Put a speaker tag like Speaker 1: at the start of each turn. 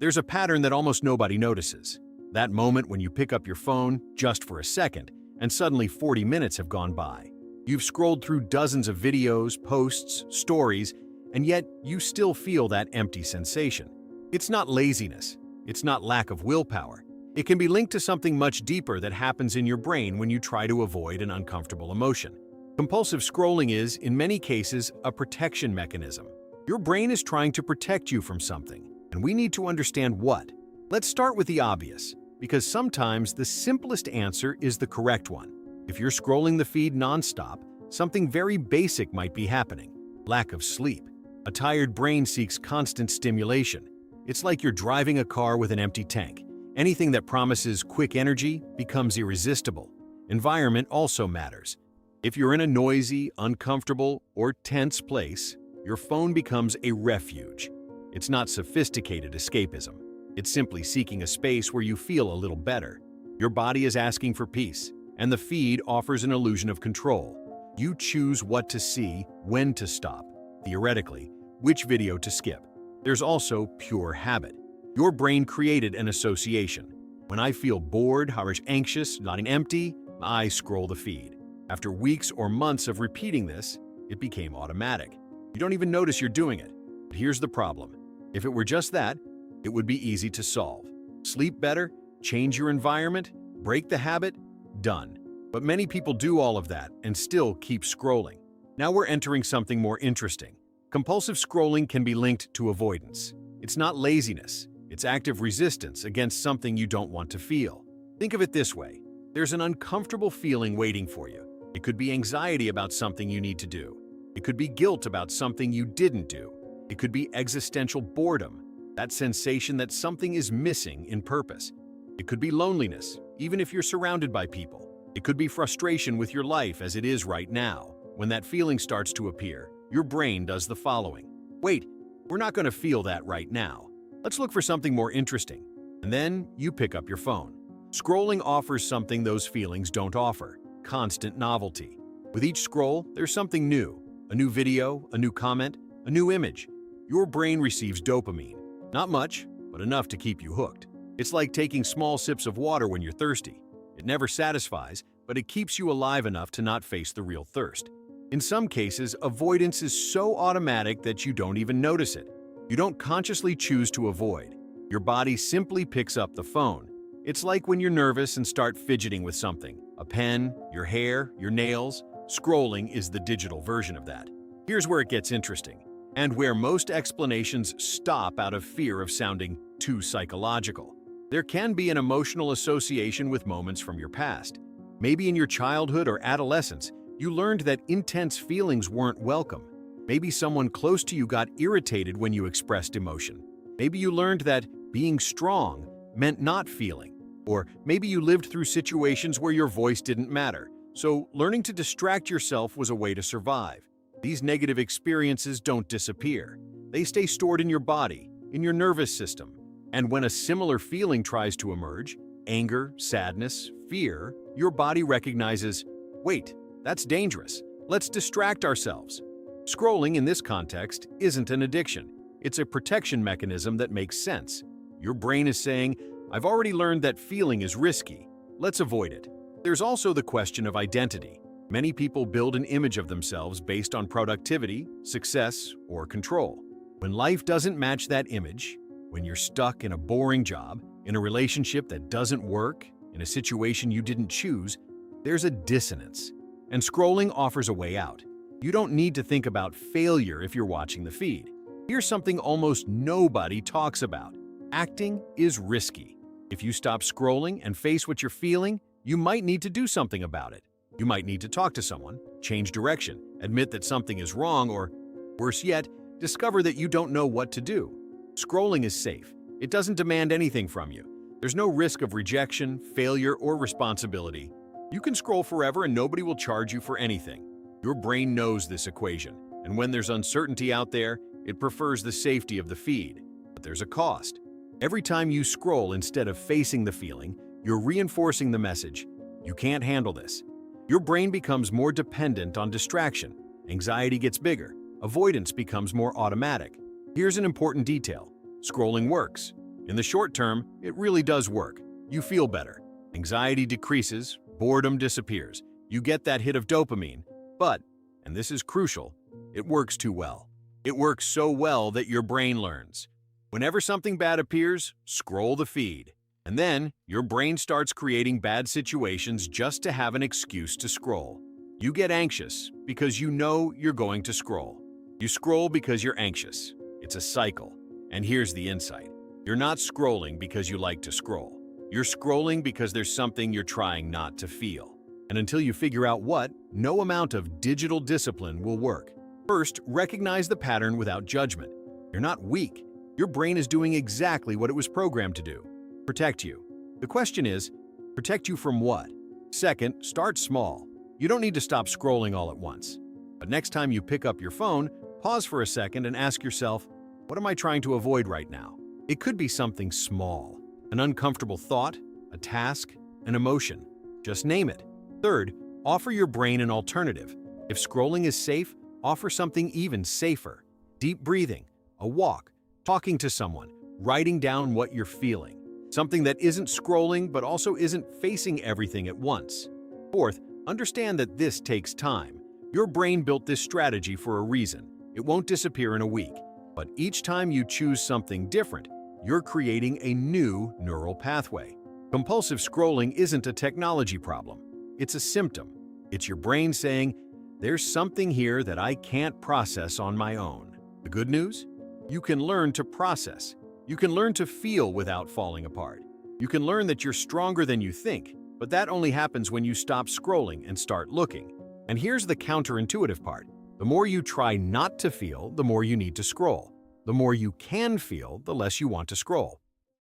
Speaker 1: There's a pattern that almost nobody notices. That moment when you pick up your phone just for a second, and suddenly 40 minutes have gone by. You've scrolled through dozens of videos, posts, stories, and yet you still feel that empty sensation. It's not laziness. It's not lack of willpower. It can be linked to something much deeper that happens in your brain when you try to avoid an uncomfortable emotion. Compulsive scrolling is, in many cases, a protection mechanism. Your brain is trying to protect you from something, and we need to understand what. Let's start with the obvious, because sometimes the simplest answer is the correct one. If you're scrolling the feed nonstop, something very basic might be happening. Lack of sleep. A tired brain seeks constant stimulation. It's like you're driving a car with an empty tank. Anything that promises quick energy becomes irresistible. Environment also matters. If you're in a noisy, uncomfortable, or tense place, your phone becomes a refuge. It's not sophisticated escapism. It's simply seeking a space where you feel a little better. Your body is asking for peace, and the feed offers an illusion of control. You choose what to see, when to stop, theoretically, which video to skip. There's also pure habit. Your brain created an association. When I feel bored, or anxious, not empty, I scroll the feed. After weeks or months of repeating this, it became automatic. You don't even notice you're doing it. But here's the problem. If it were just that, it would be easy to solve. Sleep better, change your environment, break the habit, done. But many people do all of that and still keep scrolling. Now we're entering something more interesting. Compulsive scrolling can be linked to avoidance. It's not laziness. It's active resistance against something you don't want to feel. Think of it this way. There's an uncomfortable feeling waiting for you. It could be anxiety about something you need to do. It could be guilt about something you didn't do. It could be existential boredom, that sensation that something is missing in purpose. It could be loneliness, even if you're surrounded by people. It could be frustration with your life as it is right now. When that feeling starts to appear, your brain does the following. Wait, we're not going to feel that right now. Let's look for something more interesting. And then you pick up your phone. Scrolling offers something those feelings don't offer: constant novelty. With each scroll, there's something new. A new video, a new comment, a new image. Your brain receives dopamine. Not much, but enough to keep you hooked. It's like taking small sips of water when you're thirsty. It never satisfies, but it keeps you alive enough to not face the real thirst. In some cases, avoidance is so automatic that you don't even notice it. You don't consciously choose to avoid. Your body simply picks up the phone. It's like when you're nervous and start fidgeting with something. A pen, your hair, your nails. Scrolling is the digital version of that. Here's where it gets interesting, and where most explanations stop out of fear of sounding too psychological. There can be an emotional association with moments from your past. Maybe in your childhood or adolescence, you learned that intense feelings weren't welcome. Maybe someone close to you got irritated when you expressed emotion. Maybe you learned that being strong meant not feeling. Or maybe you lived through situations where your voice didn't matter. So learning to distract yourself was a way to survive. These negative experiences don't disappear. They stay stored in your body, in your nervous system. And when a similar feeling tries to emerge, anger, sadness, fear, your body recognizes, wait, that's dangerous. Let's distract ourselves. Scrolling in this context isn't an addiction. It's a protection mechanism that makes sense. Your brain is saying, I've already learned that feeling is risky. Let's avoid it. There's also the question of identity. Many people build an image of themselves based on productivity, success, or control. When life doesn't match that image, when you're stuck in a boring job, in a relationship that doesn't work, in a situation you didn't choose, there's a dissonance. And scrolling offers a way out. You don't need to think about failure if you're watching the feed. Here's something almost nobody talks about. Acting is risky. If you stop scrolling and face what you're feeling, you might need to do something about it. You might need to talk to someone, change direction, admit that something is wrong, or, worse yet, discover that you don't know what to do. Scrolling is safe. It doesn't demand anything from you. There's no risk of rejection, failure, or responsibility. You can scroll forever and nobody will charge you for anything. Your brain knows this equation, and when there's uncertainty out there, it prefers the safety of the feed. But there's a cost. Every time you scroll instead of facing the feeling, you're reinforcing the message, you can't handle this. Your brain becomes more dependent on distraction. Anxiety gets bigger. Avoidance becomes more automatic. Here's an important detail. Scrolling works. In the short term, it really does work. You feel better. Anxiety decreases, boredom disappears. You get that hit of dopamine. But, and this is crucial, it works too well. It works so well that your brain learns. Whenever something bad appears, scroll the feed. And then, your brain starts creating bad situations just to have an excuse to scroll. You get anxious because you know you're going to scroll. You scroll because you're anxious. It's a cycle. And here's the insight. You're not scrolling because you like to scroll. You're scrolling because there's something you're trying not to feel. And until you figure out what, no amount of digital discipline will work. First, recognize the pattern without judgment. You're not weak. Your brain is doing exactly what it was programmed to do. Protect you. The question is, protect you from what? Second, start small. You don't need to stop scrolling all at once. But next time you pick up your phone, pause for a second and ask yourself, what am I trying to avoid right now? It could be something small, an uncomfortable thought, a task, an emotion. Just name it. Third, offer your brain an alternative. If scrolling is safe, offer something even safer. Deep breathing, a walk, talking to someone, writing down what you're feeling. Something that isn't scrolling but also isn't facing everything at once. Fourth, understand that this takes time. Your brain built this strategy for a reason. It won't disappear in a week. But each time you choose something different, you're creating a new neural pathway. Compulsive scrolling isn't a technology problem. It's a symptom. It's your brain saying, there's something here that I can't process on my own. The good news? You can learn to process. You can learn to feel without falling apart. You can learn that you're stronger than you think, but that only happens when you stop scrolling and start looking. And here's the counterintuitive part. The more you try not to feel, the more you need to scroll. The more you can feel, the less you want to scroll.